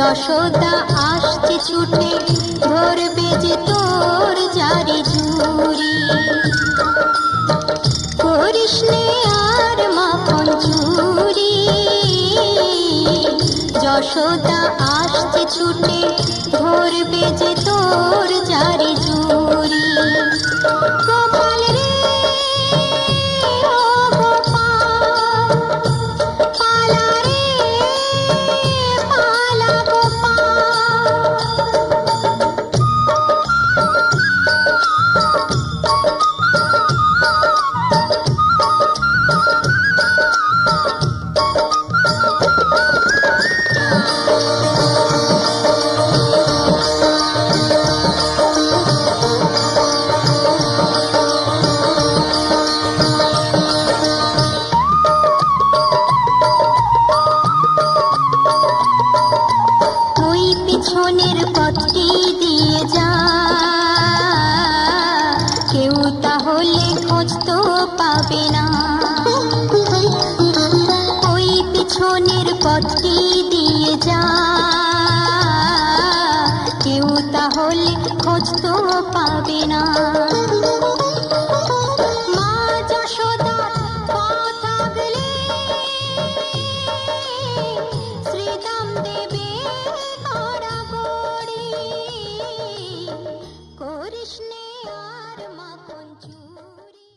যশোদা আসছে ছুটে, ধরবে যে তোর জারি জুড়ি। করিস নে আর মাখন চুরি, যশোদা আসছে ছুটে, ধরবে যে তোর জারি জুড়ি। গোপাল রে ও গোপাল, পালা রে পালা গোপাল। ওই পিছনের পথটি দিয়ে যা, কেউ তাহলে খোঁজ তো পাবে না। ওই পিছনের পথটি দিয়ে যা, কেউ তাহলে খোঁজ তো পাবে না। মা যশোদার পথ আগলে শ্রীদাম দেবে গড়াগড়ি। করিস নে আর মাখন চুরি।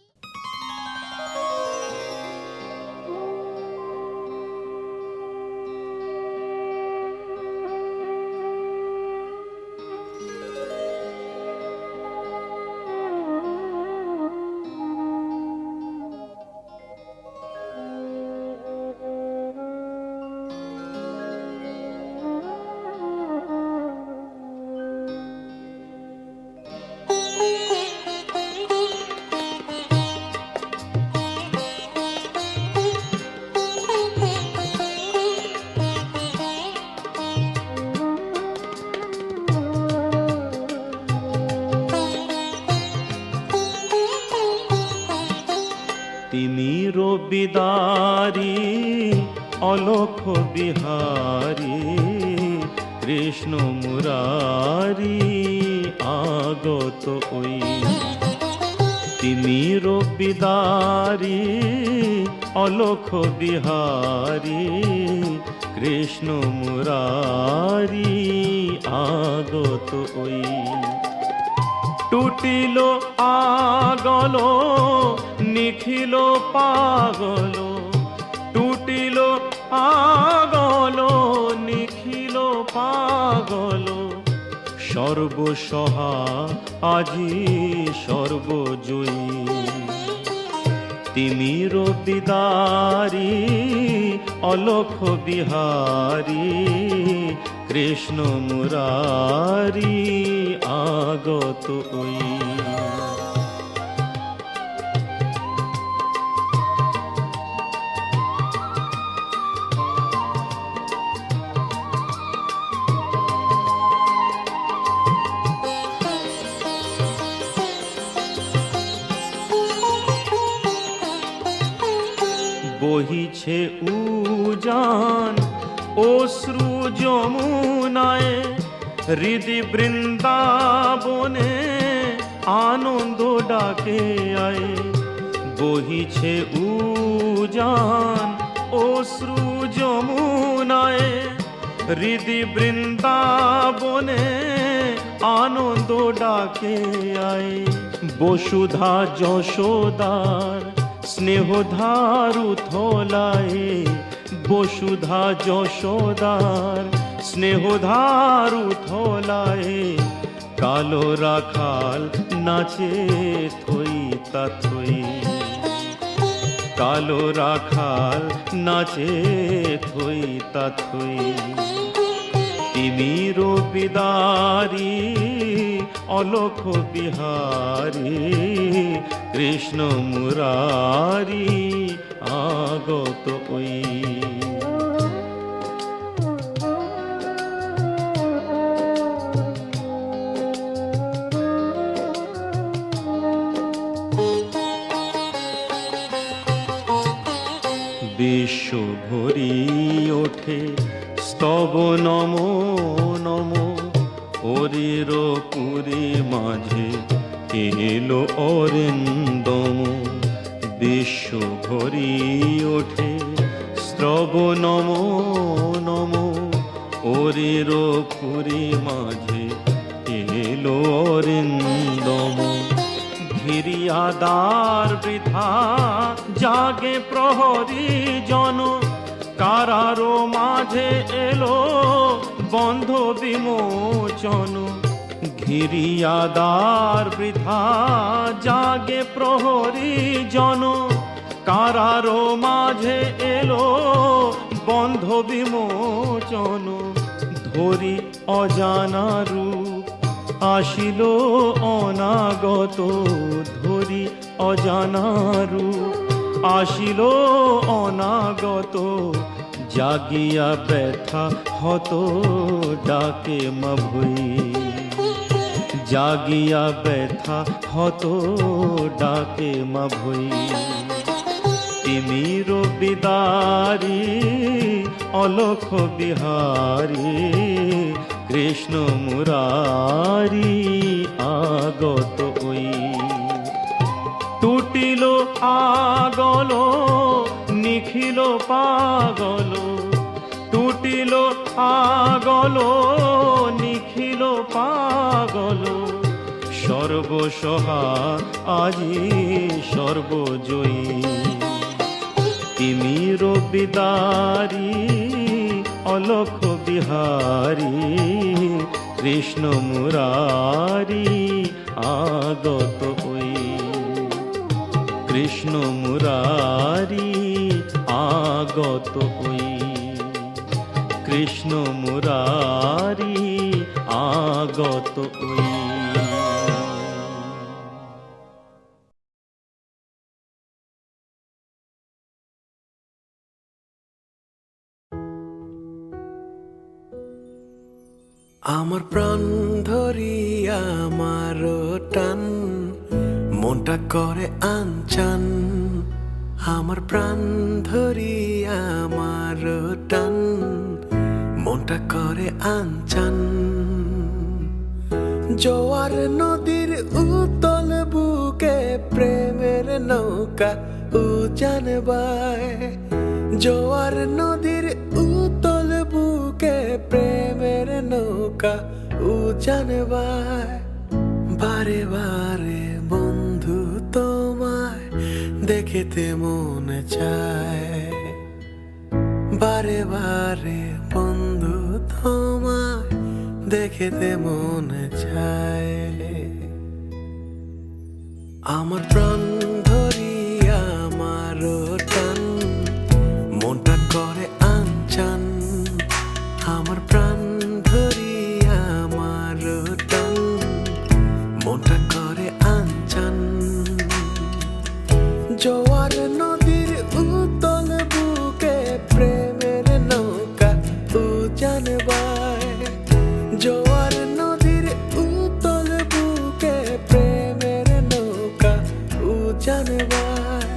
তিনি রবিদারি অলোক বিহারী, কৃষ্ণ মুরারি আগত ওই। তিনি রবিদারি অলোক বিহারী, কৃষ্ণ মুরারি আগত ওই। টুটিল আগল নিখিল পাগল, টুটিল আগল নিখিল পাগল। সর্বসহা আজি সর্বজয়ী, তিনি রবিদারি অলোক বিহারী, কৃষ্ণ মুরারি আগত ওই। বহিছে উজান অশ্রু যমুনায়, হৃদি বৃন্দাবনে আনন্দ ডাকে আয়। বহিছে উজান অশ্রু যমুনায়, হৃদি বৃন্দাবনে আনন্দ ডাকে আয়। বসুধা যশোদার স্নেহধারু থলায়, বসুধা যশোদার স্নেহধারু থলায়। কালো রাখাল নাচে থই তা থই, কালো রাখাল নাচে থই তা থই। তিনি রবিদারি অলোক বিহারী, কৃষ্ণ মুরারি আগত ওই। বিশ্ব ভরি ওঠে তব নমো নমো অরির পুরী মাঝে এলো অরিন্দম বিশ্ব ভরি ওঠে স্তব নমো নমো অরির পুরী মাঝে এলো অরিন্দম ঘিরিয়াদার বৃথা জাগে প্রহরী জন কারারো মাঝে এলো বন্ধ বিমোচন ঘিরিয়াদার বৃথা জাগে প্রহরী জন কারারো মাঝে এলো বন্ধ বিমোচন ধরি অজানা রূপ আসিল অনাগত ধরি অজানা রূপ আসিল অনাগত জাগিয়া ব্যথা হত ডাকে মাভুই জাগিয়া ব্যথা হত ডাকে মাভুই তিমির বিদারি অলখ বিহারী কৃষ্ণ মুরারি আগত ওই টুটিল আগল নিখিল পাগল টুটিল আগল নিখিল পাগল সর্বসহা আজি সর্বজয়ী তিমির বিদারি অলখ বিহারী কৃষ্ণ মুরারি আগত ওই কৃষ্ণ মুরারি আগত ওই কৃষ্ণ মুরারি আগত ওই আমার প্রাণ ধরি আমার টান মনটা করে আনচান আমার প্রাণ ধরি আমার টান মনটা করে আনচান জোয়ার নদীর উতল বুকে প্রেমের নৌকা উজান বায় জোয়ার নদীর উতল বুকে প্রেমের নৌকা উজান বায় বারে বারে বন্ধু তোমায় দেখিতে মনে চায় বারে বারে বন্ধু তোমায় দেখিতে মনে চায় আমার প্রাণ ধরি আমার টান মনটা করে আনচান আমার প্রাণ ধরি আমার টান মনটা করে আনচান জোয়ার নদীর উতল বুকে প্রেমের নৌকা উজান বায় জোয়ার নদীর উতল বুকে প্রেমের নৌকা উজান বায়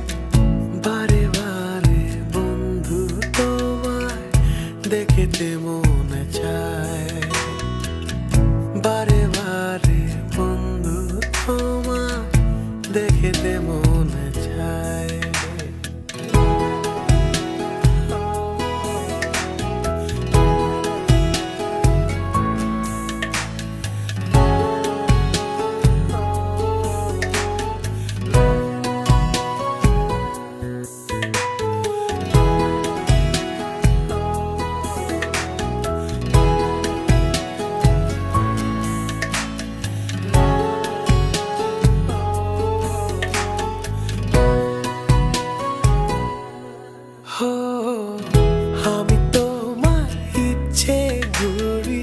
বারে বারে বন্ধু তোমায় দেখিতে মনে চায় বারে বারে বন্ধু তোমায় দেখিতে মনে চায় আমি তোমার ইচ্ছে ঘুরি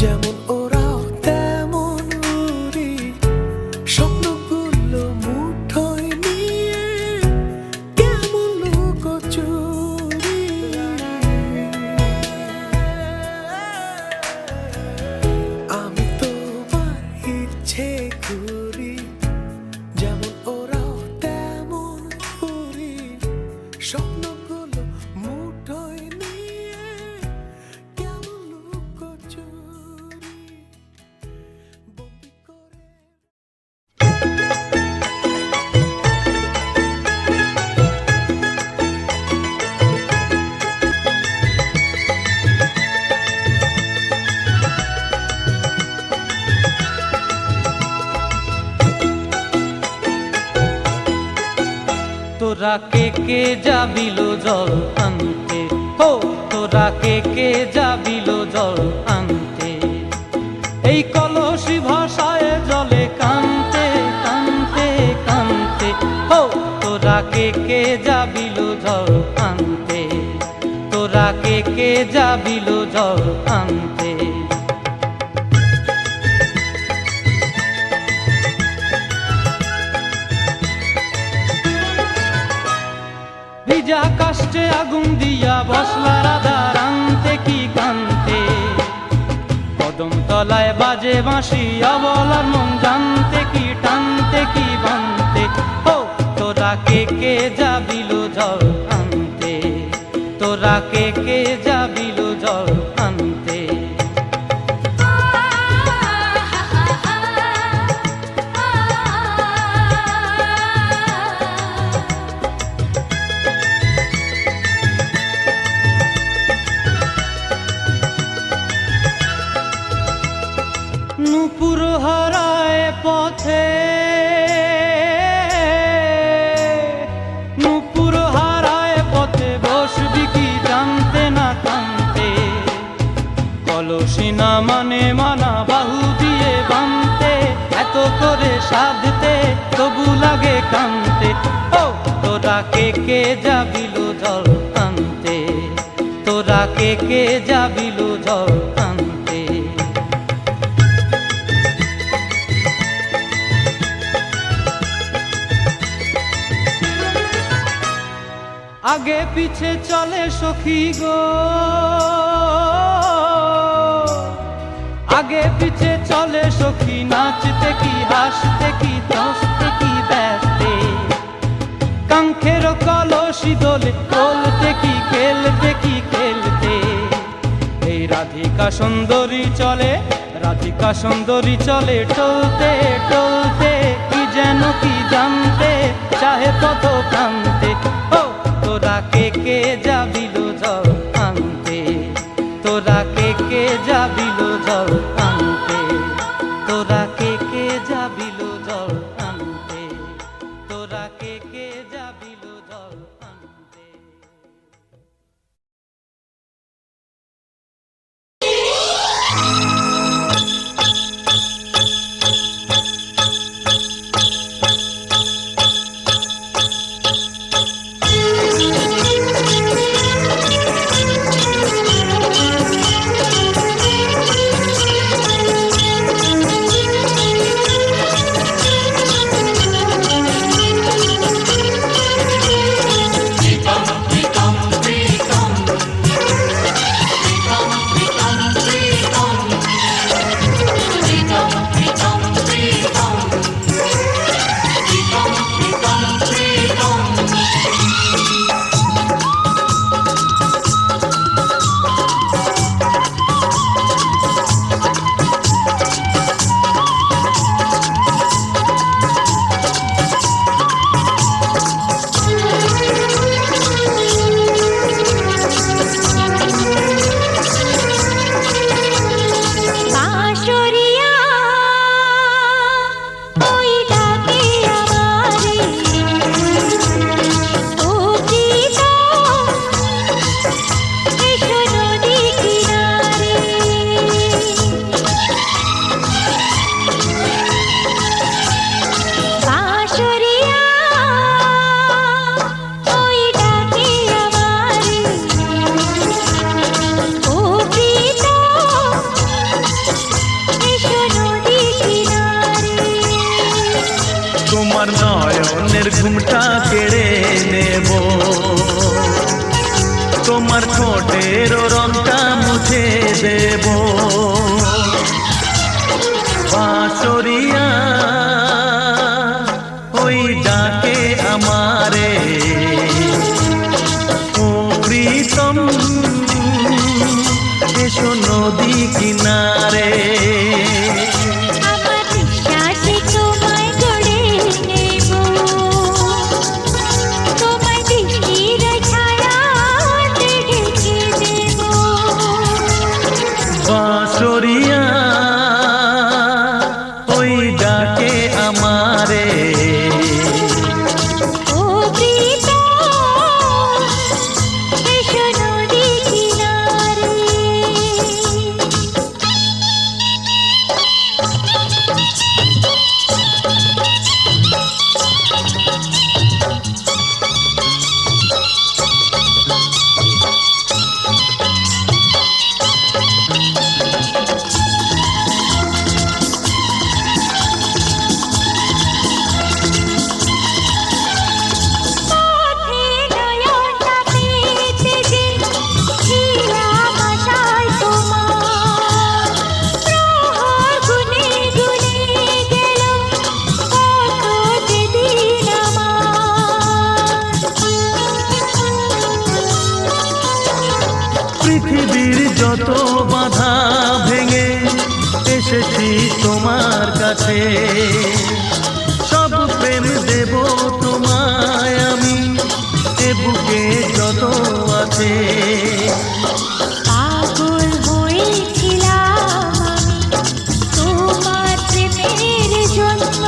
যেমন ওরাও তেমন উড়ি স্বপ্নগুলো মুঠোয় নিয়ে কেমন লুকোচুরি আমি তোমার ইচ্ছে ঘুরি যেমন ওরাও তেমন উড়ি স্বপ্নগুলো মুঠোয় নিয়ে তোরা কে যাবিল জল আনতে, হো তোরা কে যাবিল জল আনতে, এই কলসি ভাষায় জলে কানতে কানতে কানতে, হো তোরা কে যাবিল জল আনতে, তোরা কে যাবিল জল আনতে। ভিজা কাষ্টে আগুন দিয়া বসলা রাধা রানতে কি কানতে, কদম তলায় বাজে বাঁশি অবলার মন জানতে কি টানতে কি বানতে, ও তোরা কে যাবিল জল আনতে, তোরা কে যাবিল জল আনতে। নূপুর হারায় পথে, নূপুর হারায় পথে বসবি কি জানতে না কানতে, কলসি না মানে মানা বাহু দিয়ে বানতে, এত করে সাধতে তবু লাগে কানতে, ও তোরা কে যাবিল জল আনতে, তোরা কে যাবিল জল আনতে। আগে পিছে চলে সখী গো, আগে পিছে চলে সখী, নাচতে কি হাসতে কি দশতে কি ব্যস্তে, কাঙ্ক্ষের কলসি দোলে বলতে কি খেলতে কি খেলতে, এই রাধিকা সুন্দরী চলে, রাধিকা সুন্দরী চলে টলতে টলতে, কি যেন কি জানতে চাহে পথ কান্তে, ও তোরা কে যাবিল জল আনতে, তোরা কে যাবিল জল আনতে, তোরা কে যাবিল জল আনতে, তোরা কে যাবিল জল আনতে। ঘুমটা কেড়ে নেব, তোমার ঠোঁটের রংটা মুছে দেব, বাঁশরিয়া ওই ডাকে আমারে, ও প্রীতম এসো নদী কিনারে, বাঁশরিয়া ওই ডাকে আমারে, ও প্রীতম যত বাধা ভেঙে এসেছি তোমার কাছে, সব প্রেম দেব তোমায় আমি, এ বুকে যত আছে। পাগল হয়েছিলাম আমি তোমার প্রেমের জন্য,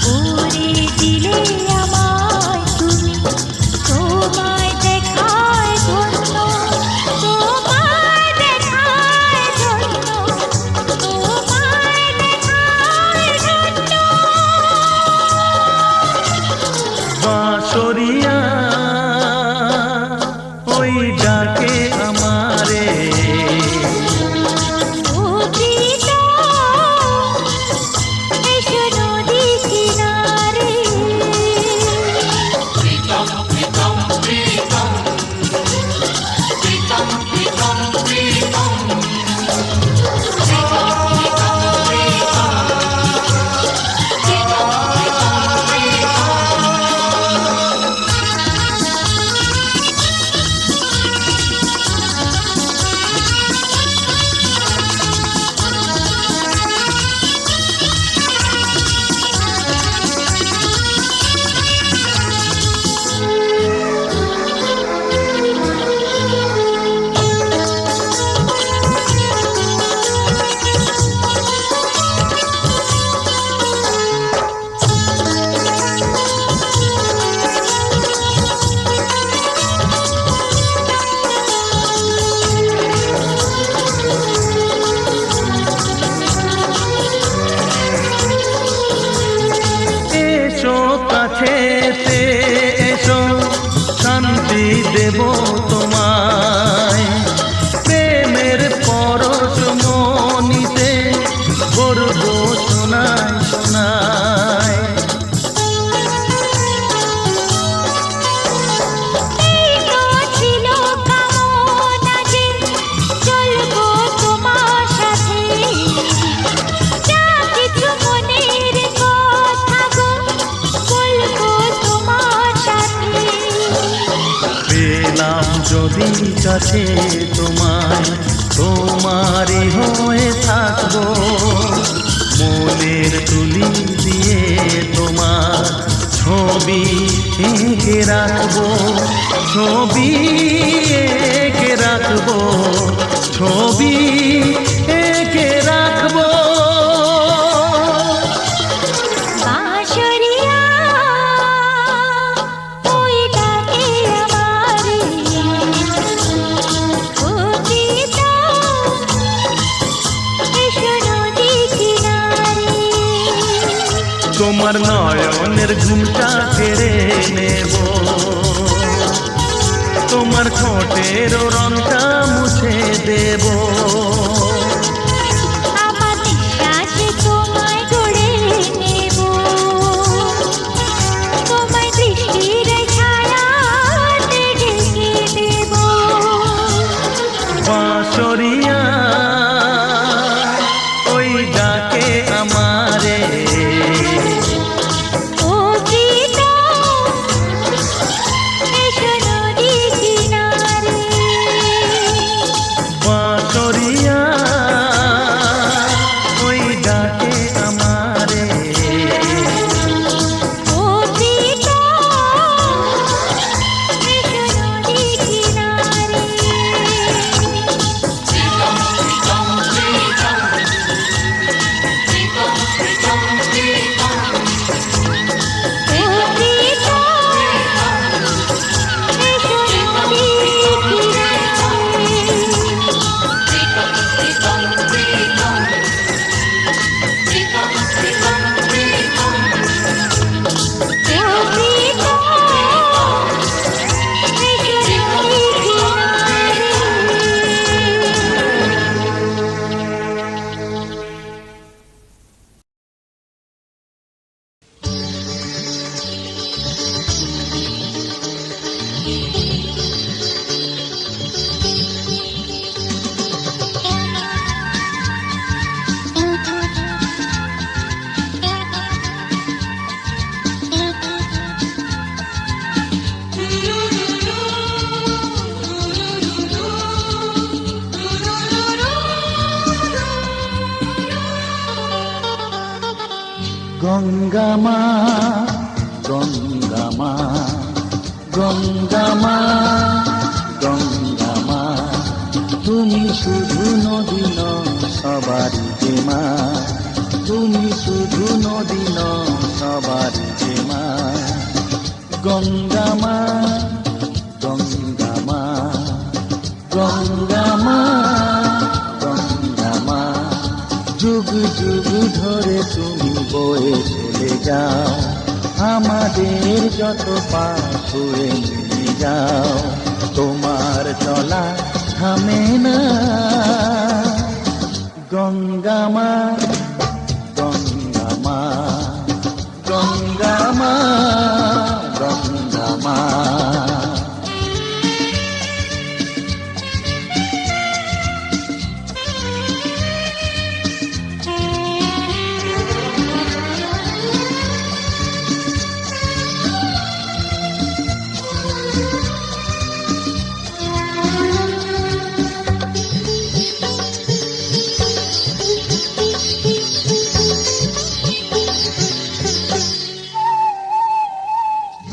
করে দিলে আমায় তুমি তোমায় দেখার জন্য, তোমায় দেখার জন্য, তোমায় দেখার জন্য। বাঁশরিয়া ওই ডাকে আমারে, ও প্রীতম এসো নদী কিনারে। এসো কাছেতে এসো, শান্তি দেব তোমায়, প্রেমের পরশ মনিতে করব শোনায় শোনায়। এই তো ছিল কামনা যে চলবো তোমার সাথে, যা কিছু মনের কথা গো বলবো তোমার সাথে। পেলাম যদি কাছে তোমায়, তোমারই হয়ে থাকবো, মনের তুলি দিয়ে তোমার ছবি এঁকে রাখবো, ছবি এঁকে রাখবো, ছবি এঁকে রাখবো। বাঁশরিয়া ওই ডাকে আমারে, ও প্রীতম এসো নদী কিনারে। তোমার নয়নের ঘুমটা কেড়ে নেব, তোমার ঠোঁটের রংটা মুছে দেব। আমার নিঃশ্বাসে তোমায় গড়ে নেব, তোমায় দৃষ্টির ছায়াতে ঢেকে দেব। বাঁশরিয়া ওই ডাকে আমারে, ও প্রীতম এসো নদী কিনারে। বাঁশরিয়া গঙ্গা মা, গঙ্গা মা, গঙ্গা মা, গঙ্গা মা, তুমি শুধু নদী নও সবারই যে মা, তুমি শুধু নদী নও সবারই যে মা। গঙ্গা মা, গঙ্গা মা, গঙ্গা মা, গঙ্গা মা, যুগ যুগ ধরে তুমি বয়ে চলে যাও, আমাদের যত পাপ ছুঁয়ে নিয়ে যাও, তোমার চলা থামে না। গঙ্গা মা, গঙ্গা মা, গঙ্গা মা, গঙ্গা মা।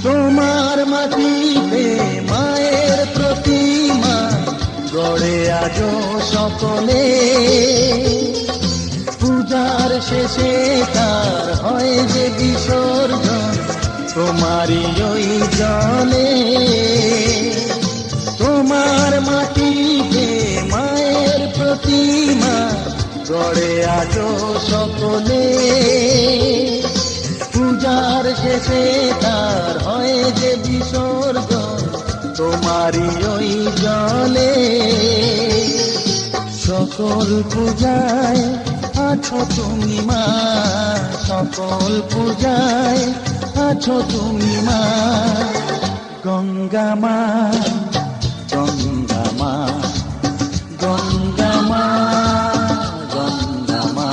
তোমার মাটিতে মায়ের প্রতিমা গড়ে আজো সকলে, পূজার শেষে তার হয় যে বিসর্জন তোমারই ওই জলে। তোমার মাটিতে মায়ের প্রতিমা গড়ে আজো সকলে, পূজার শেষে তার হয় যে বিসর্জন তোমারই ওই জলে। সকল পূজায় আছো তুমি মা, সকল পূজায় আছো তুমি মা। গঙ্গা মা, গঙ্গা মা, গঙ্গা মা, গঙ্গা মা।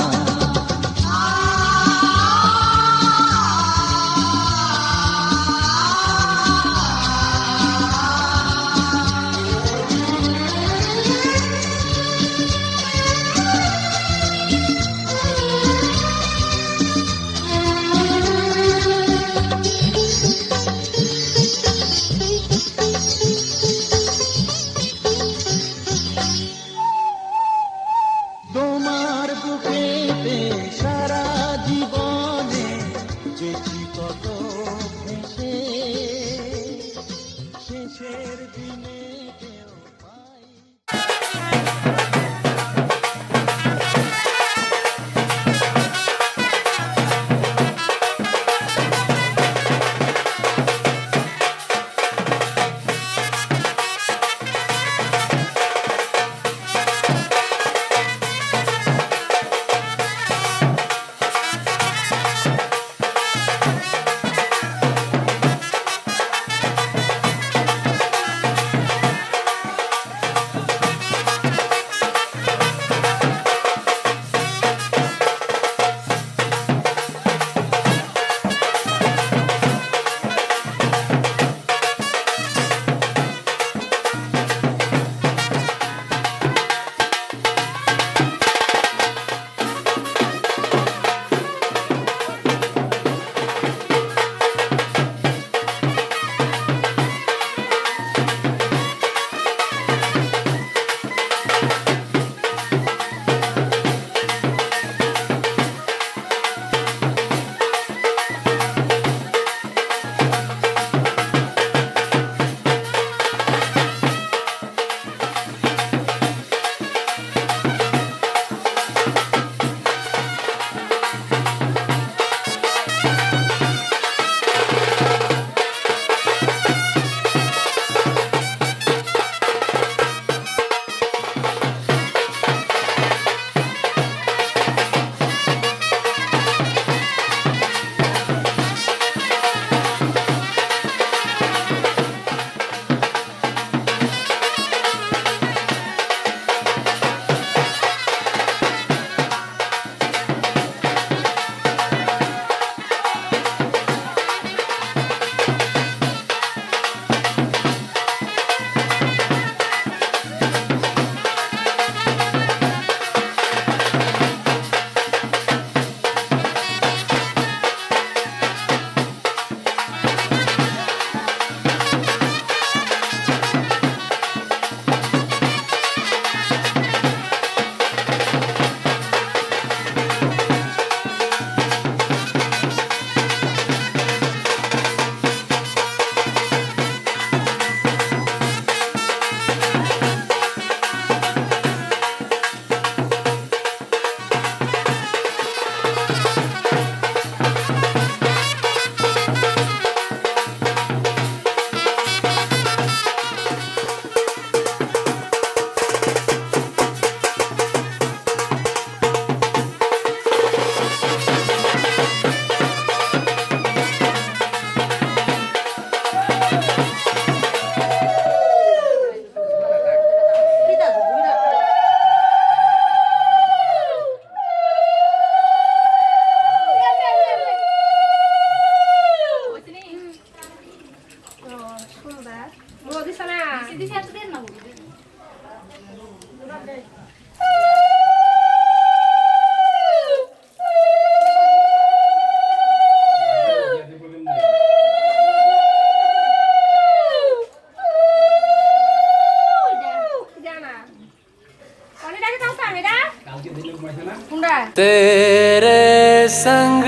तेरे संग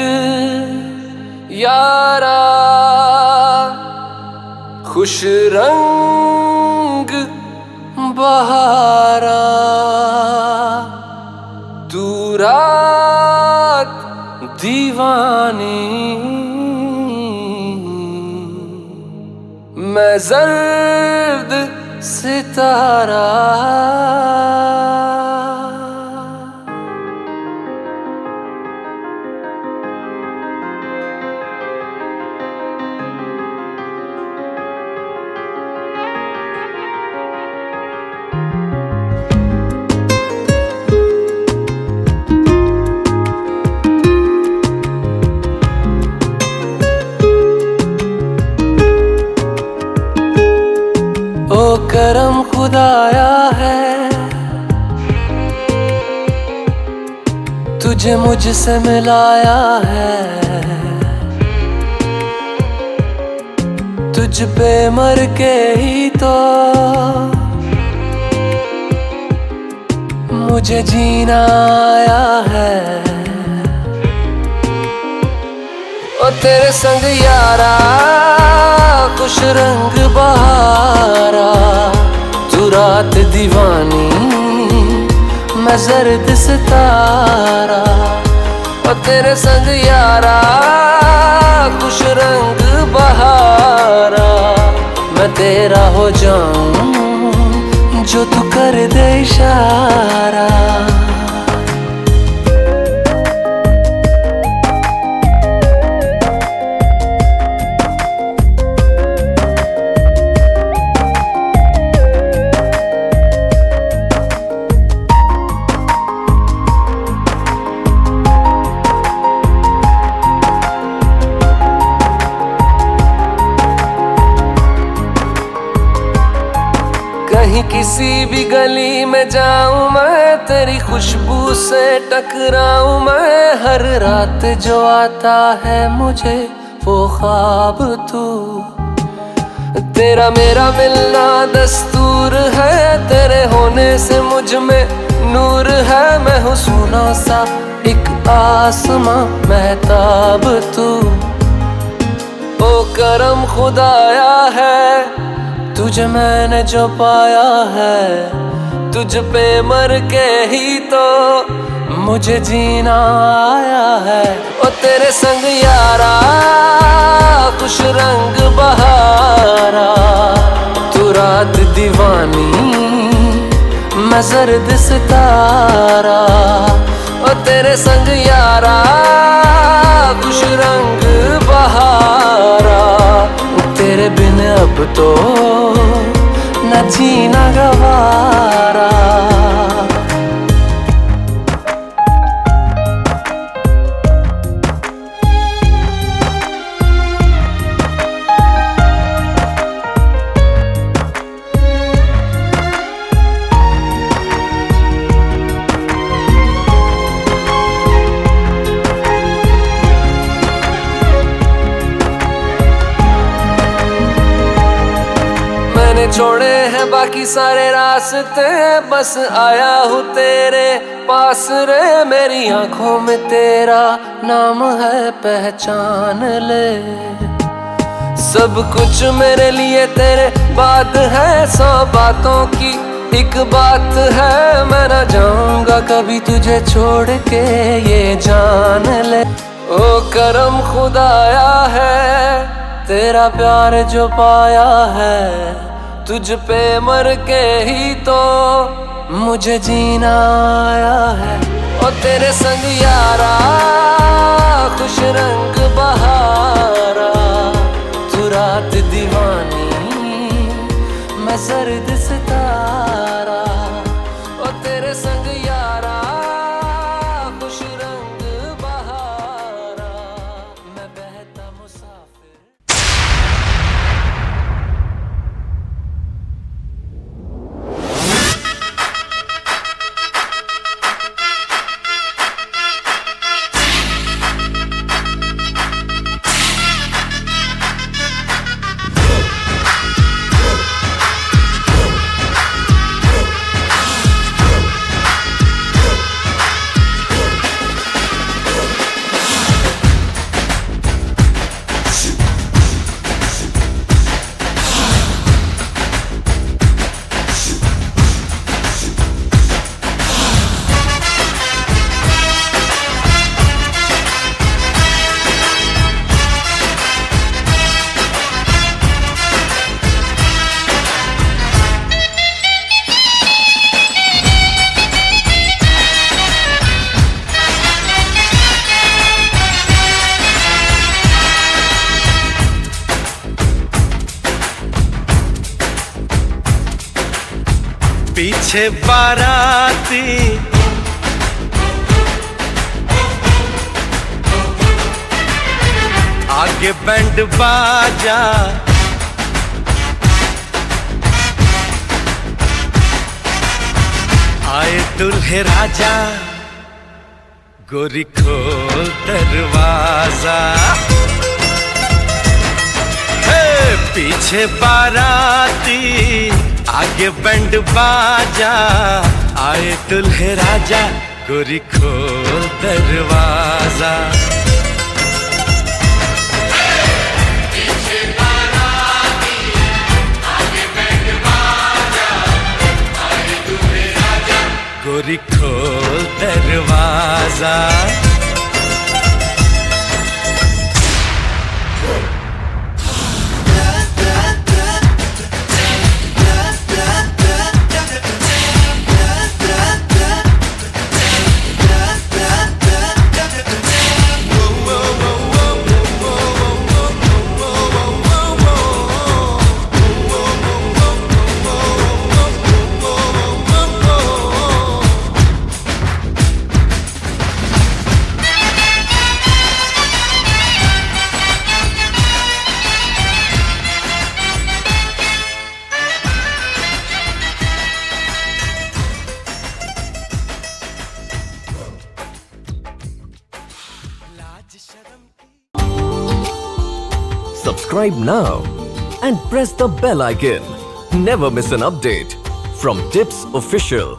यारा खुश रंग बहारा तू रात दीवानी मैं जर्द सितारा ओ करम खुदाया है तुझे मुझसे मिलाया है तुझ पे मर के ही तो मुझे जीना आया है ओ तेरे संग यारा खुश रंग बहारा तू रात दीवानी मैं जर्द सितारा ओ तेरे संग यारा खुश रंग बहारा मैं तेरा हो जाऊं जो तू कर दे इशारा कहीं किसी भी गली में जाऊं मैं तेरी खुशबू से टकराऊं मैं हर रात जो आता है मुझे वो ख्वाब तू तेरा मेरा मिलना दस्तूर है तेरे होने से मुझ में नूर है मैं हूँ सोना सा एक आसमां महताब तू ओ करम खुदाया है तुझे मैंने जो पाया है तुझ पे मर के ही तो मुझे जीना आया है ओ तेरे संग यारा खुश रंग बहारा तू रात दीवानी मैं जर्द सितारा ओ तेरे संग यारा खुश रंग बहारा तेरे बिन अब तो न जीना गवारा छोड़े हैं बाकी सारे रास्ते बस आया हूँ तेरे पास रे मेरी आंखों में तेरा नाम है पहचान ले सब कुछ मेरे लिए तेरे बाद है 100 बातों की एक बात है मैं न जाऊंगा कभी तुझे छोड़ के ये जान ले ओ करम खुदाया है तेरा प्यार जो पाया है तुझ पे मर के ही तो मुझे जीना आया है ओ तेरे संग यारा खुश रंग बहारा तू रात दीवानी मैं जर्द सितारा ओ तेरे संग यारा खुश रंग बहारा मैं बहता मुसाफिर पीछे बाराती आगे बैंड बाजा, आए दुल्हे राजा, गोरी खोल दरवाजा। हे पीछे बाराती आगे बैंड बाजा, आए दुल्हे राजा, गोरी खोल दरवाजा। गोरी खोल दरवाजा। Subscribe now and press the bell icon. Never miss an update from Tips Official.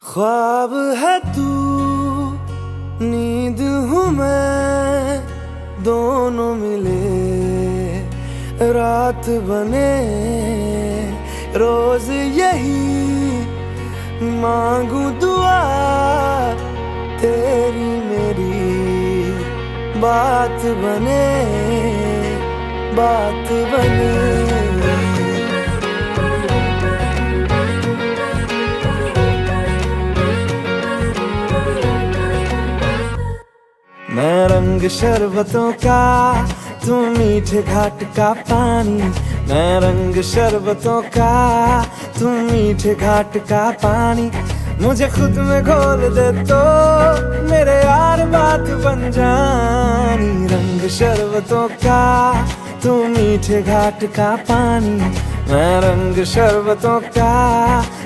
ख्वाब है तू, नींद हूँ मैं, दोनों मिले रात बने, रोज यही मांगू दुआ, तेरी मेरी बात बने, बात बने। मैं रंग शरबतों का, तू मीठे घाट का पानी। मैं रंग शरबतों का, तू मीठे घाट का पानी। मुझे खुद में घोल दे तो मेरे यार बात बन जानी। रंग शरबतों का, तू मीठे घाट का पानी। मैं रंग शरबतों का,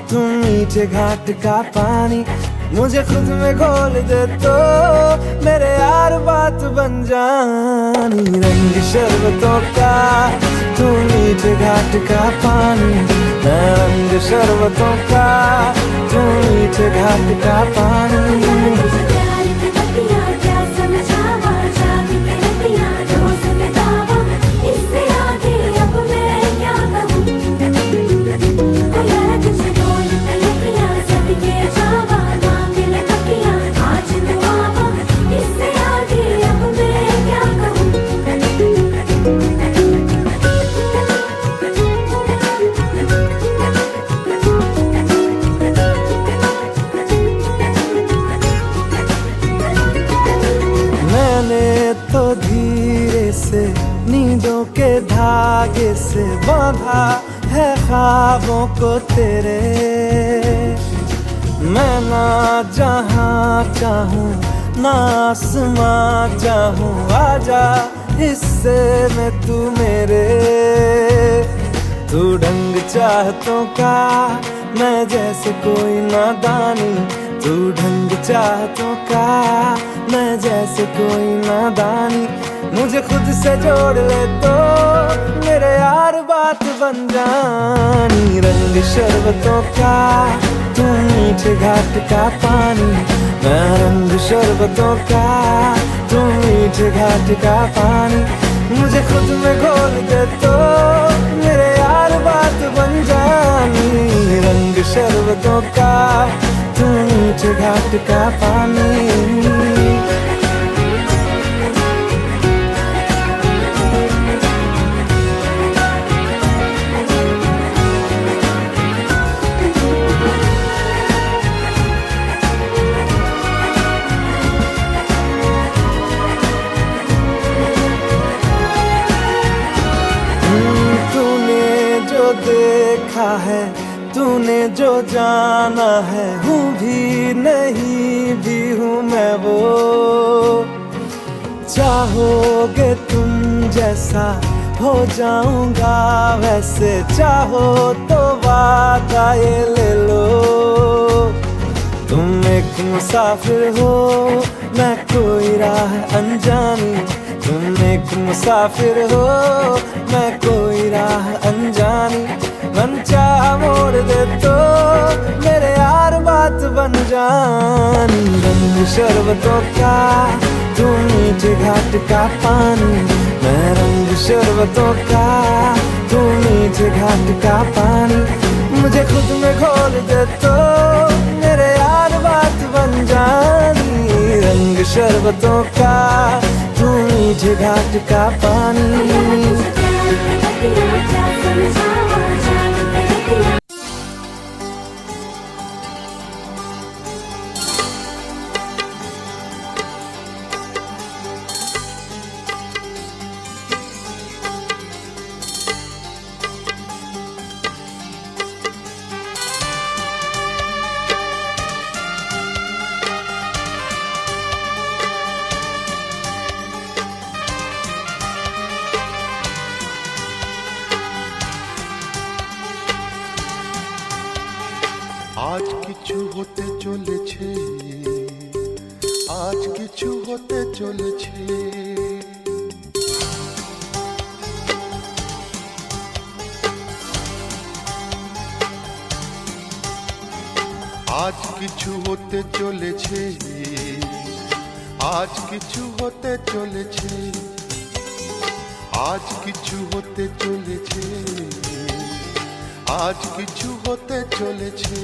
तू मीठे घाट का पानी। मुझे खुद में घोल दे तो मेरे यार बात बन जानी। रंग शरबतों का, तू मीठे घाट का पानी। मैं रंग शरबतों का, तू मीठे घाट का पानी। तो धीरे से नींदों के धागे से बांधा है ख्वाबों को तेरे। मैं ना जहाँ चाहूँ ना आसमां चाहूँ, आजा हिस्से में तू मेरे। तू ढंग चाहतों का, मैं जैसे कोई नादानी। तू ढंग चाहतों का, मैं जैसे कोई नादानी। मुझे खुद से जोड़ ले तो मेरे यार बात बन जानी। रंग शरबतों का, तू मीठे घाट का पानी। मैं रंग शरबतों का, तू मीठे घाट का पानी। मुझे खुद में घोल दे तो मेरे यार बात बन जानी। रंग शरबतों का, तू मीठे घाट का पानी। देखा है तूने जो जाना है, हूँ भी नहीं भी हूँ मैं वो। चाहोगे तुम जैसा हो जाऊंगा वैसे, चाहो तो वादा ये ले लो। तुम एक मुसाफिर हो मैं कोई राह अनजानी, तुम एक मुसाफिर हो मैं कोई राह अनजानी। मन चाह मोड़ दे तो मेरे यार बात बन जानी। रंग शरबतों का तू मीठे घाट का पानी, मैं रंग शरबतों का तू मीठे घाट का पानी। मुझे खुद में घोल दे तो मेरे यार बात बन जानी। रंग शरबतों का तू मीठे घाट का पानी। আজ কিছু হতে চলেছে, আজ কিছু হতে চলেছে। আজ কিছু হতে চলেছে, আজ কিছু হতে চলেছে, আজ কিছু হতে চলেছে, আজ কিছু হতে চলেছে।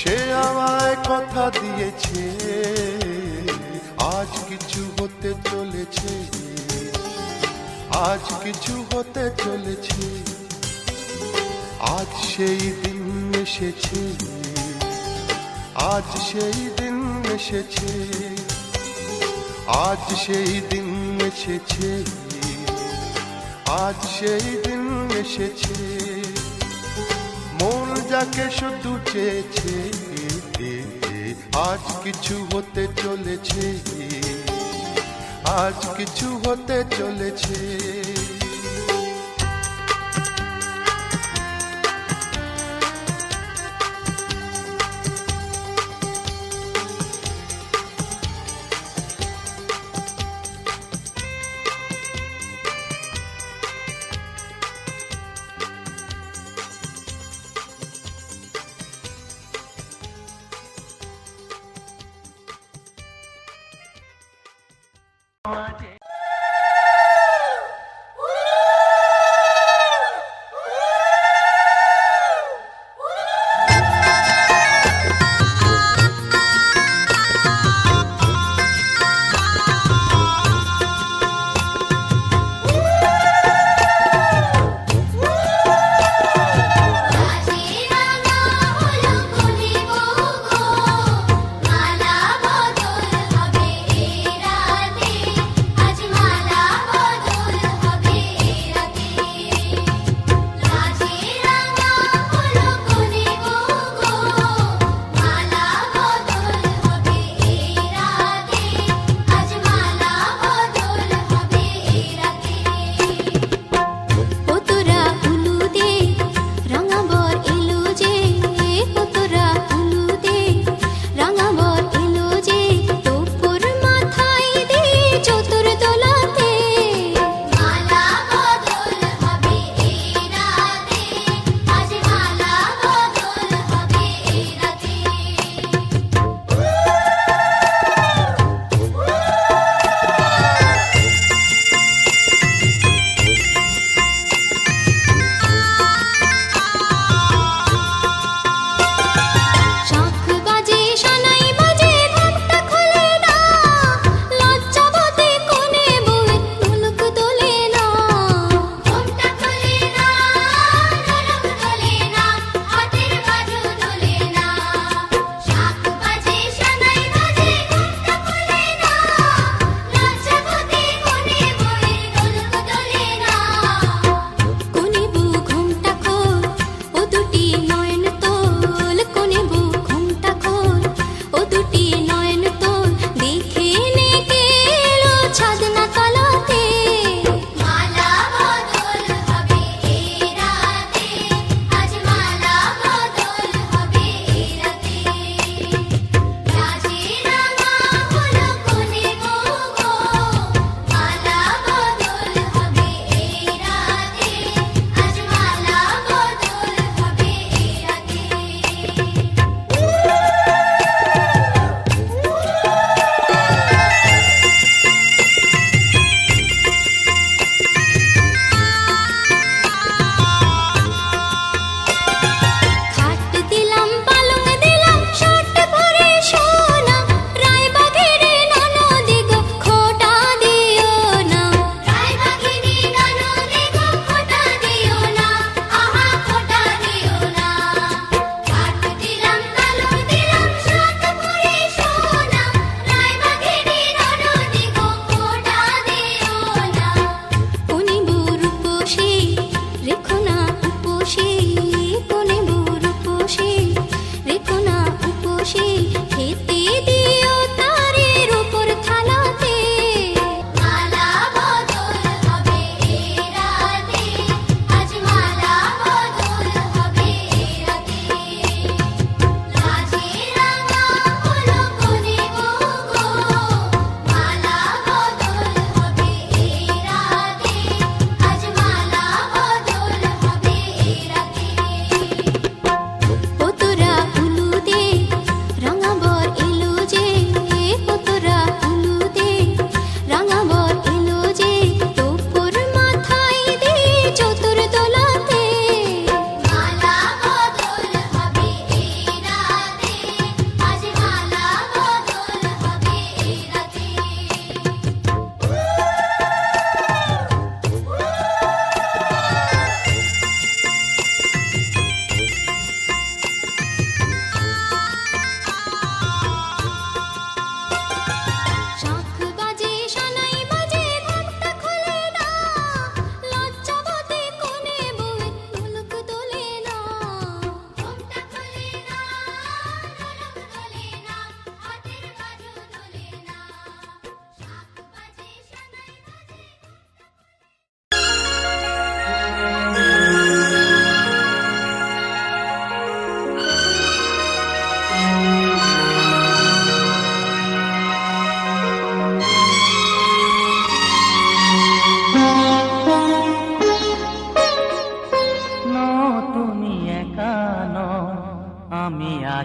সে আমায় কথা দিয়েছে, আজ কিছু হতে চলেছে, আজ কিছু হতে চলেছে। আজ সেই দিন এসেছে, আজ সেই দিন এসেছে, আজ সেই দিন এসেছে, আজ সেই দিন এসেছে। মন যাকে শুধু চেয়েছে, আজ কিছু হতে চলেছে, আজ কিছু হতে চলেছে।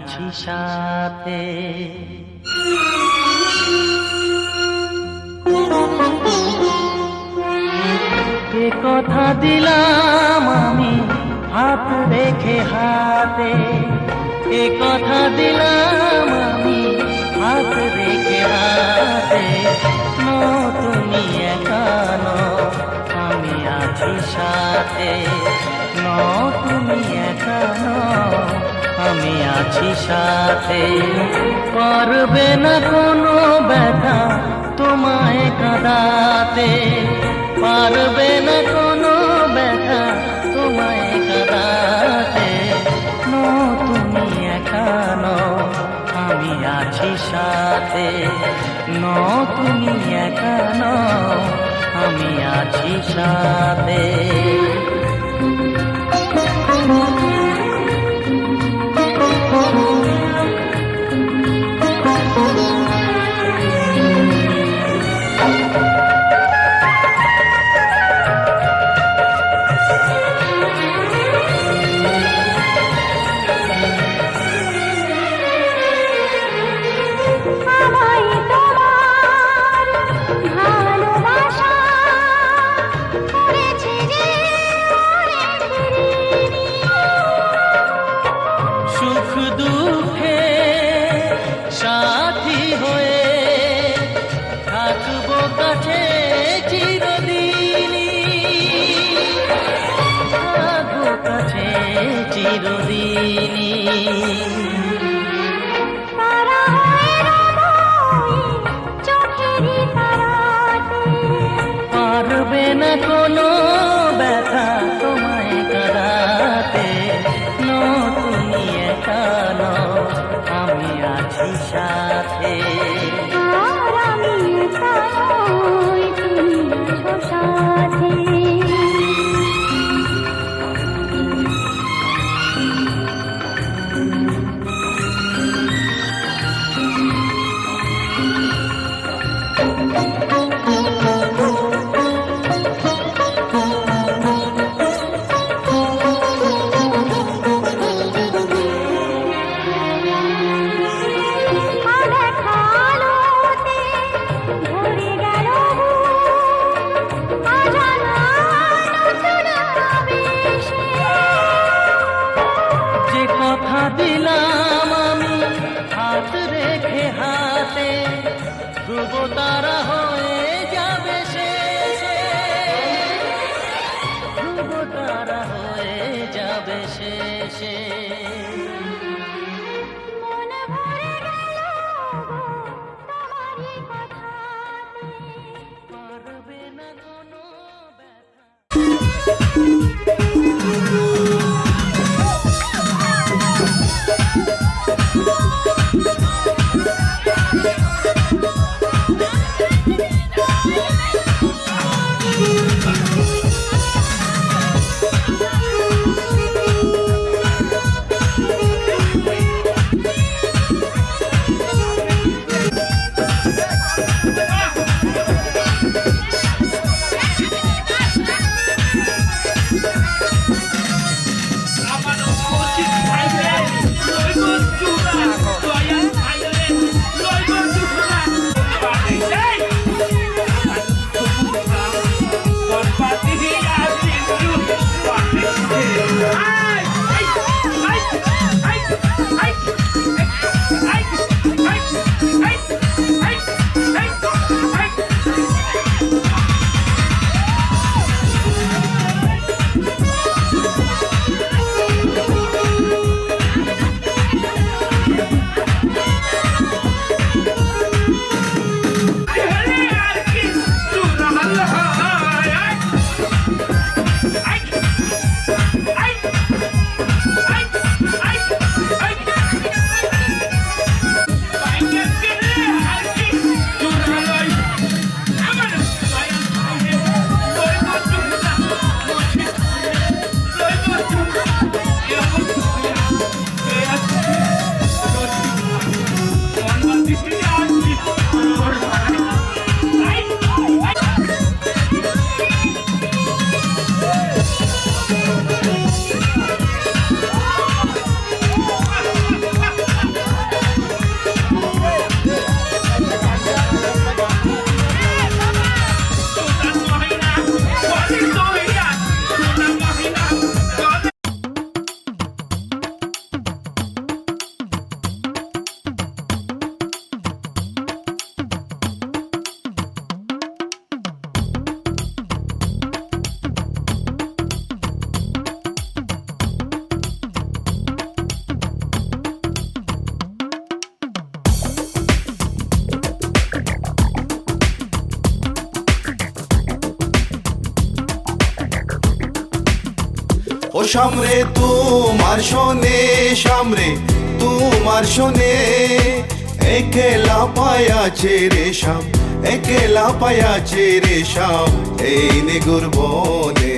আছি সাথে। এ কথা দিলাম আমি হাত রেখে হাতে, এ কথা দিলাম আমি হাত রেখে হাতে। তুমি একা নও, আমি আছি সাথে। তুমি একা নও, আমি আছি সাথে। পারবে না কোনো ব্যথা তোমায় কাঁদাতে, পারবে না কোনো ব্যথা তোমায় কাঁদাতে। তুমি একা নও, আমি আছি সাথে। তুমি একা নও, আমি আছি সাথে। আমায় তোমার ভালোবাসা করেছে যে অনেক দেরি। সুখ দুঃখে সাথী হয়ে থাকবো কাছে চিরদিনই, থাকবো কাছে চিরদিনই। তারা হয়ে রব চোখেরই তারাতে, পারবে না কোনো ব্যথা তোমায় কাঁদাতে। তুমি একা নও, আমি আছি সাথে। আর আমি একা নই, তুমি আছো সাথে। আলোতে ভরে গেল অজানা নতুন আবেশে। যে কথা দিলাম আমি হাত রেখে হাতে, ধ্রুব তারা হয়ে যাবে শেষে, ধ্রুব তারা হয়ে যাবে শেষে। মন ভরে গেল তোমারই কথাতে, পারবে না কোনো ব্যথা। সামরে তোমার শোনে সামরে তোমার শোনে একেলা পায়াছে রে শাম একেলা পায়াছে রে শাম এই নিগুর বনে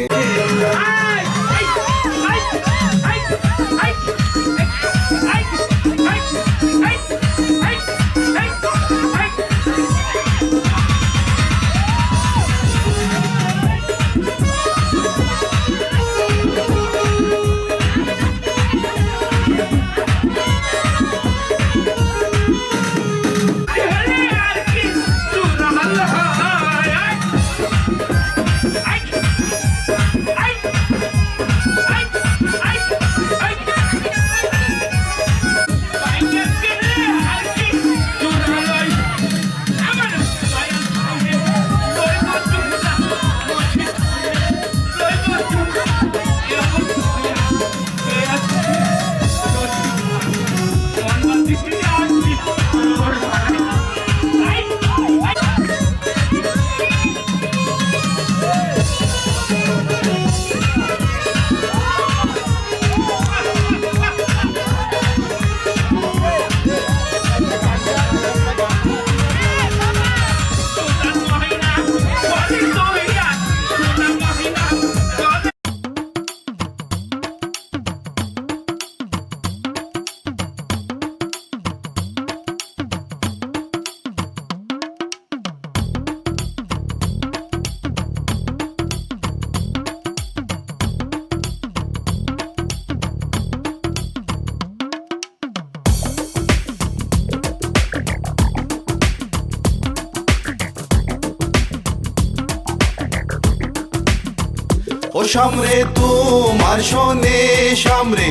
ও সামরে তোমার শোনে সামরে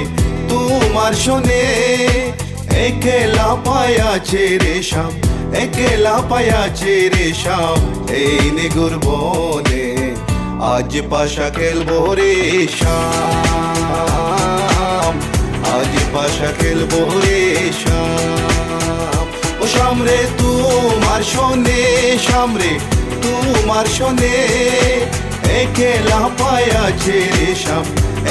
তোমার শোনে একেলা পায়াছে রে শাম একেলা পায়াছে রে শাম এই নিগুর বনে আজ পাশা খেলবো রে শাম আজ পাশা খেলবো রে শাম ও সামরে তোমার শোনে সামরে তোমার শোনে একেলা পায়াছে রে শাম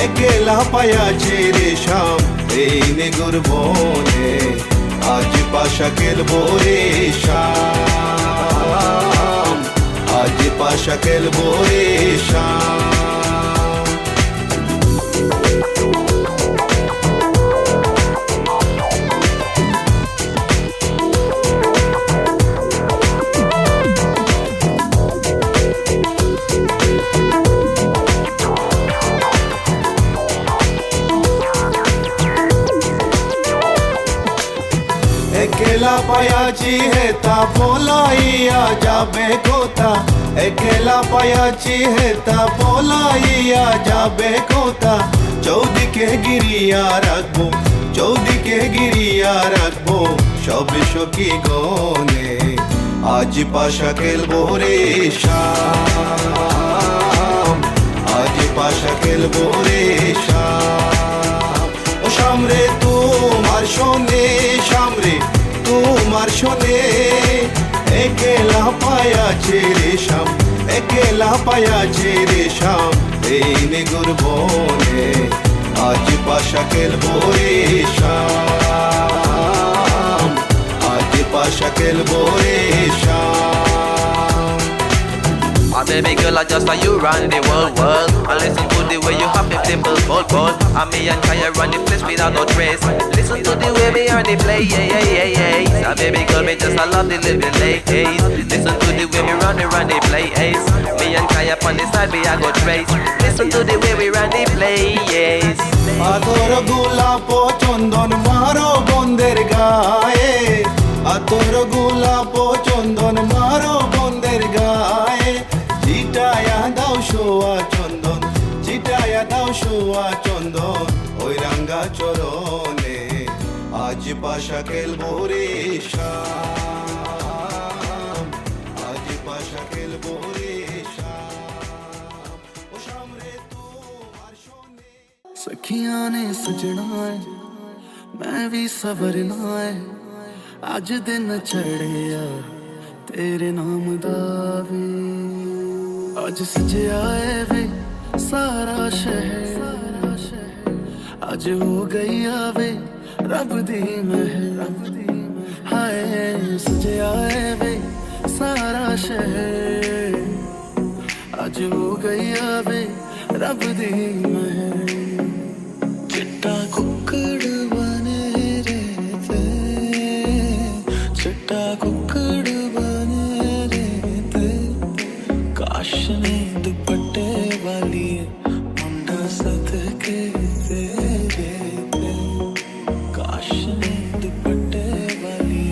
একেলা পায়াছে রে শাম এই নিগুর বনে আজ পাশা খেলবো রে শাম আজ পাশা খেলবো রে শাম একেলা পায়াছি হেতা পলাইয়া যাবে কোথা একেলা পায়াছি হেতা পলাইয়া যাবে কোথা চৌদিকে গিরিয়া রাখবো চৌদিকে গিরিয়া রাখবো সবে সখী গনে আজ পাশা খেলবো রে শাম আজ পাশা খেলবো রে শাম ও সামরে তোমার শোনে সামরে তোমার শোনে একেলা পায়াছে রে শাম একেলা পায়াছে রে শাম এই নিগুর বনে আজ পাশা খেলবো রে শাম আজ পাশা খেলবো রে শাম Oh baby girl, I just saw you run the world. I listen to the way you hop it, dimple, bold. And me and Kaya run the place without no trace. Listen to the way we earn the play, yeah. Oh baby girl, me just I love the living late. Listen to the way we run the play, Me and Kaya on the side, we I go trace. Listen to the way we run the play, yes. আতর গোলাপ চন্দন মারো বন্দের গায়ে আতর গোলাপ চন্দন মারো বন্দের গায়ে চিটায়া দাও শোয়া চন্দন চিটায়া দাও শোয়া চন্দন ওই রাঙ্গা চরণে আজ পাশা খেলবো রে শাম আজ পাশা খেলবো রে শাম ও সামরে তোমার শোনে सखियां ने सजना है मैं भी सवरना है अज दिन चढ़िया तेरे नाम दा वे अज सजया है वे सारा शहर आज हो गई आवे रब दी महर हाय सजया है वे सारा शहर आज हो गई आवे रब दी महर चिट्टा कुक्कड़ बने रहते चिट्टा कुक्कड़ बने रहते काश ने दुपट्टे वाली मुंडा सद के तेरे काश ने दुपट्टे वाली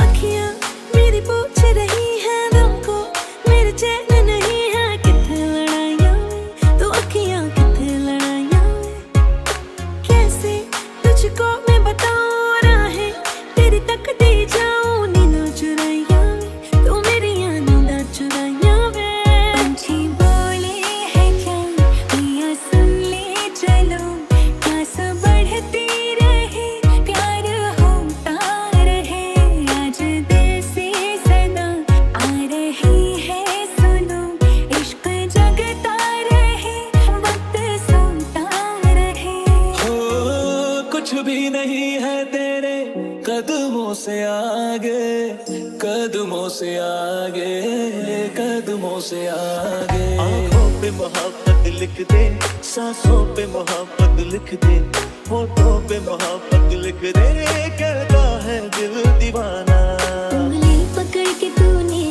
आँखियाँ मेरी पूछ रही है दिल को मेरे चैन नहीं है कितने लड़ाइयाँ तो आँखियाँ कितने लड़ाइयाँ कैसे तुझको मैं बताऊँ राहें तेरी तक दी जाऊँ नींदों चुराइयाँ तो मेरी नींदों चुराइयाँ पंछी बोले है क्या मियाँ सुन ले चलो प्यास बढ़ती रहे प्यार होता रहे आज दिल से सदा आ रही है सुनो इश्क जगता रहे वक्त सोता रहे हो कुछ भी नहीं है तेरे कदमों से आगे कदमों से आगे कदमों से आगे आँखों पे मोहब्बत लिख दे सांसों पे मोहब्बत लिख दे होठों पे मोहब्बत लिख दे कहता है दिल दीवाना उंगली पकड़ के तूने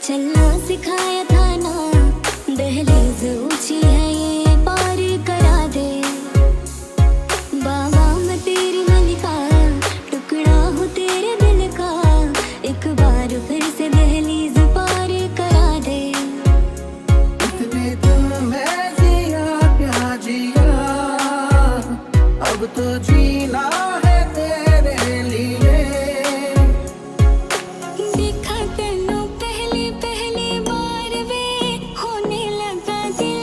चलना सिखाया था ना दहलीज ऊंची है ये पार करा दे बाबा मैं तेरी मलिका टुकड़ा हूँ तेरे दिल का एक बार फिर से दहलीज पार करा दे इतने दिल में जिया क्या जिया अब तो जीना है तेरे लिए देखा तेनों पहली पहली बार वे होने लगा दिल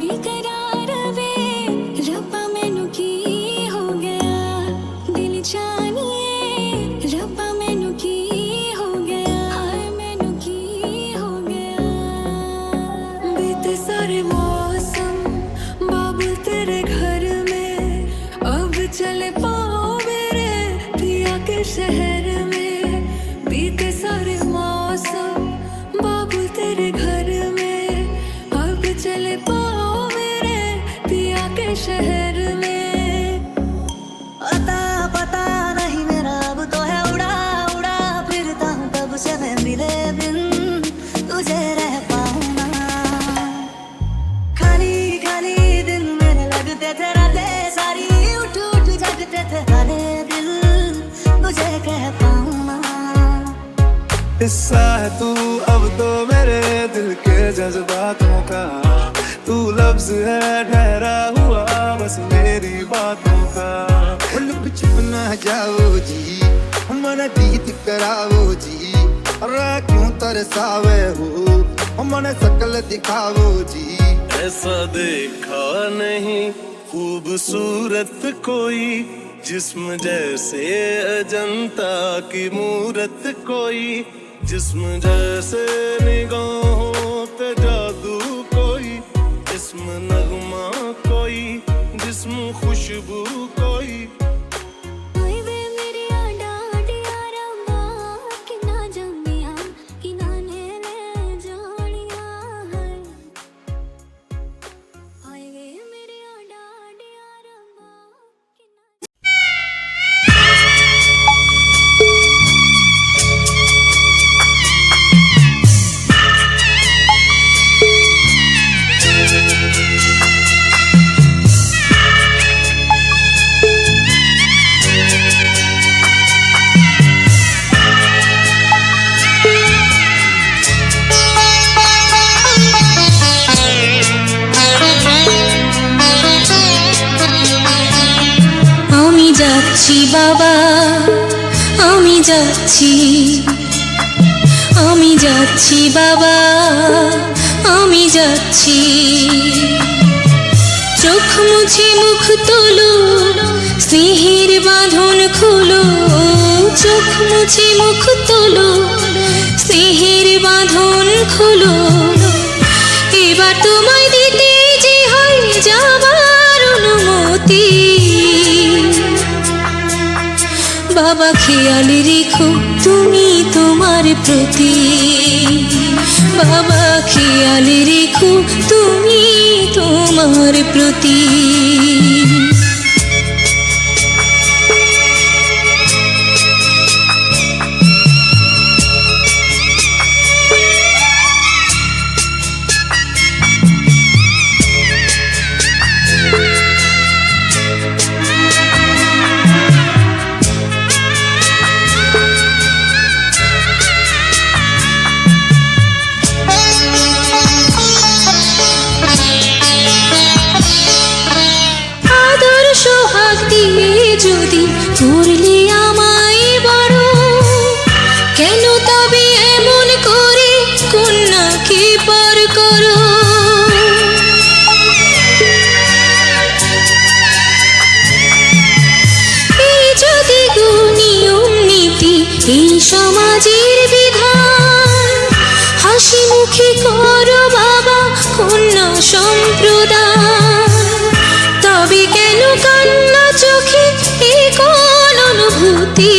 बेकरार वे रब्बा मैनू की हो गया दिल जानिए रब्बा मैनू की हो गया हाय मैनू की हो गया बीते सारे मौसम बाबुल तेरे घर में अब चले पाओ मेरे पिया के शहर में बीते सारे मौसम बाबुल तेरे घर में अब चले पाओ मेरे पिया के शहर में अता पता नहीं मेरा अब तो है उड़ा उड़ा फिरता हूँ कब से मैं मिले बिन तुझे रह पाऊँ ना खाली खाली दिन मेरे लगते थे रातें सारी उठ उठ जगते थे खाली दिल तुझे कह पाऊँ ना हिस्सा है तू अब तो मेरे दिल के जज्बातों का तू लफ्ज है ठहरा हुआ बस मेरी बातों का लुक छुप ना जाओ जी मन दीद कराओ जी अरे क्यों तरसावे हो मन शकल दिखाओ जी ऐसा देखा नहीं खूबसूरत कोई जिस्म जैसे अजंता की मूरत कोई जिस्म जैसे निगाहों पे जादू कोई जिस्म नगमा कोई जिस्म खुशबू कोई ओए वे मेरी आडा आडिया रंबा किना जम्मिया किना ने ले जानिया है ओए वे मेरी आडा आडिया रंबा किना আমি যাচ্ছি বাবা আমি যাচ্ছি আমি যাচ্ছি বাবা আমি যাচ্ছি চোখ মুছে মুখ তোলো স্নেহের বাঁধন খোলো চোখ মুছে মুখ তোলো স্নেহের বাঁধন খোলো এবার তোমায় দিতে যে হয় যাবার অনুমতি বাবা খেয়াল রেখো তুমি তোমার প্রতি, বাবা খেয়াল রেখো তুমি তোমার প্রতি। যদি করলে আমায় বড়, কেন তবে এমন করে কন্যাকে পর করো? এই যদি নিয়ম নীতি এই সমাজের বিধান, হাসি মুখে করো বাবা কন্যা সম্প্রদান, তবে কেন কান্না চোখে এই কোন অনুভূতি?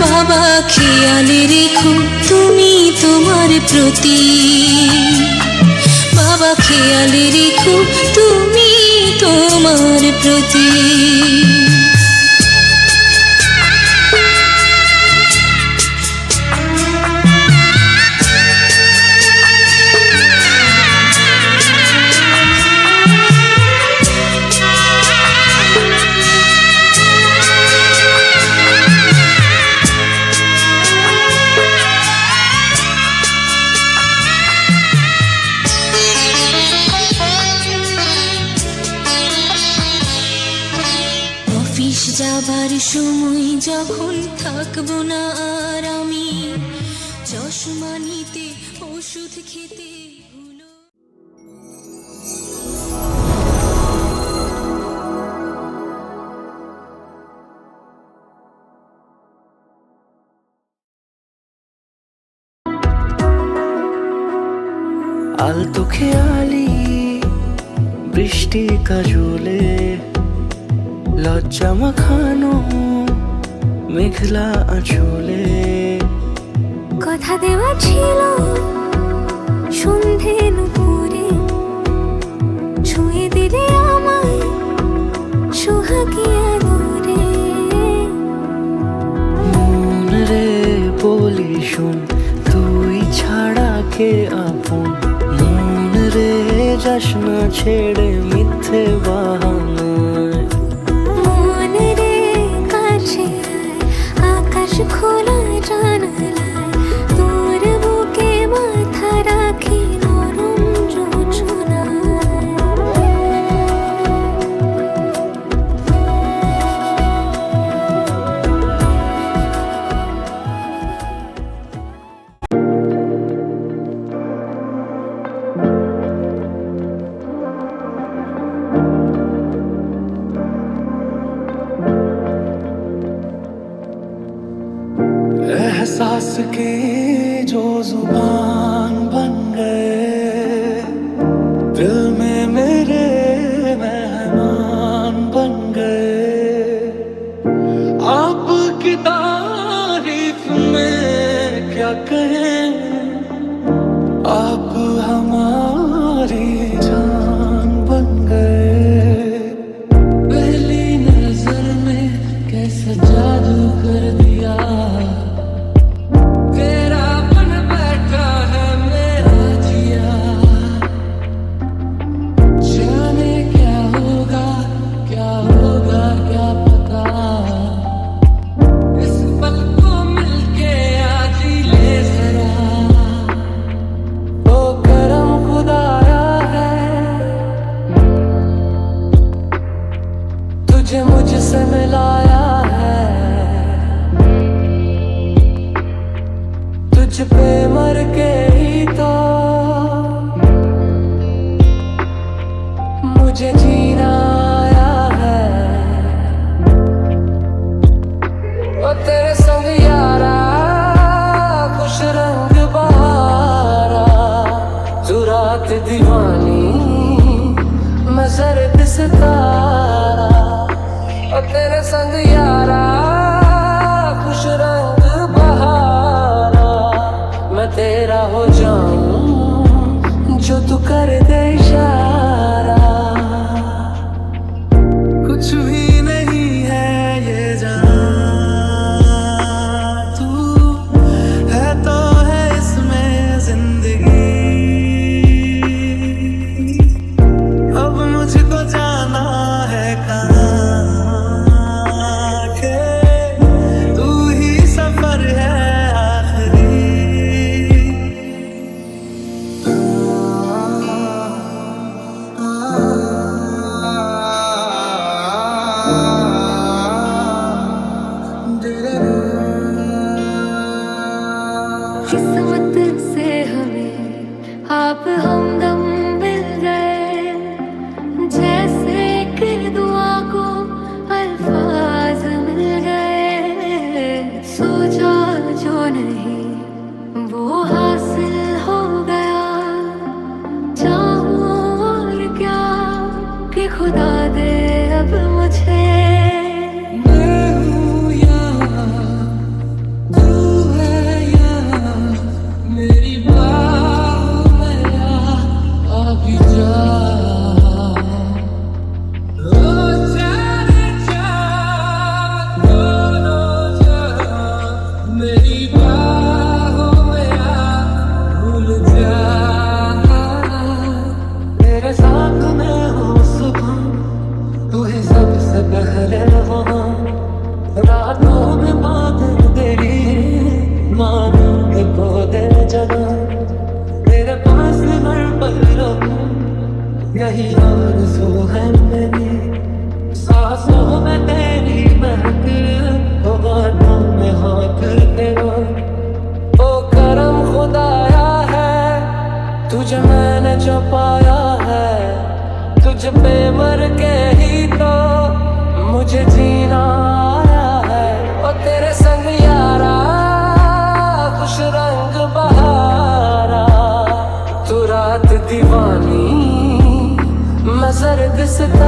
বাবা খেয়াল রেখো তুমি তোমার প্রতি, বাবা খেয়াল রেখো তুমি তোমার প্রতি। যাবার সময় যখন থাকবো না আর আমি, চশমা নিতে ওষুধ খেতে ভুলো। আলতো খেয়ালি বৃষ্টি কাজলে, লজ্জা মাখানো মেঘলা আঁচলে, কথা দেওয়া ছিল সন্ধে নুপুরে, ছুঁয়ে দিলে আমায় সোহাগী আদরে। মন রে বলি শোন তুই ছাড়া কে আপন, মন রে যাস না ছেড়ে মিথ্যে বাহানায়। মন রে কাছে আকাশ খোলা জানালায়, তোর বুকে মাথা রাখি নরম যোছনায়। एहसास के जो जुबान बन गए, दिल में मेरे मेहमान बन गए। आपकी तारीफ में क्या कहें, आप हमारी जान बन गए। पहली नजर में कैसा जादू कर दिया, तुझे मुझसे मिलाया है, तुझ पे मर के ही तो मुझे जीना आया है। ओ तेरे संग यारा खुश रंग बहारा, तू रात दीवानी मैं जर्द सितारा। तेरे संग यारा खुश रंग बहारा, मैं तेरा हो जाऊं जो तू कर दे इशारा। कुछ भी नहीं है ये जान, तू है तो है इसमें जिंदगी। अब मुझको जाना है कहाँ के तू ही सफर है आखिरी। किस्मत से हमें आप हमदम मिल गए, जैसे कि दुआ को अल्फाज मिल गए। सोचा जो नहीं वो हासिल हो गया, चाहूं और क्या कि खुदा दे अब मुझे। मैं हूँ यहाँ, तू है यहाँ, मेरी बाहों में आ भी जा। ओ जाने जा, दोनों जा, मेरी बाहों में आ भूल जा। तेरे साथ मैं हूँ सुबह, तू ही सबसे पहले वहाँ। रातों में बादल तेरी मानो के पौधे जना, तेरे पास हर पल रहूं यही आरज़ू है मेरी। सांसों में तेरी महक, बातों में हाथ तेरा। ओ करम खुदाया है तुझे मैंने जो पाया है, तुझ पे मर के ही तो मुझे जीना आया है। ओ तेरे संग यारा खुश रंग बहारा, तू रात दीवानी मैं सर्द सितारा।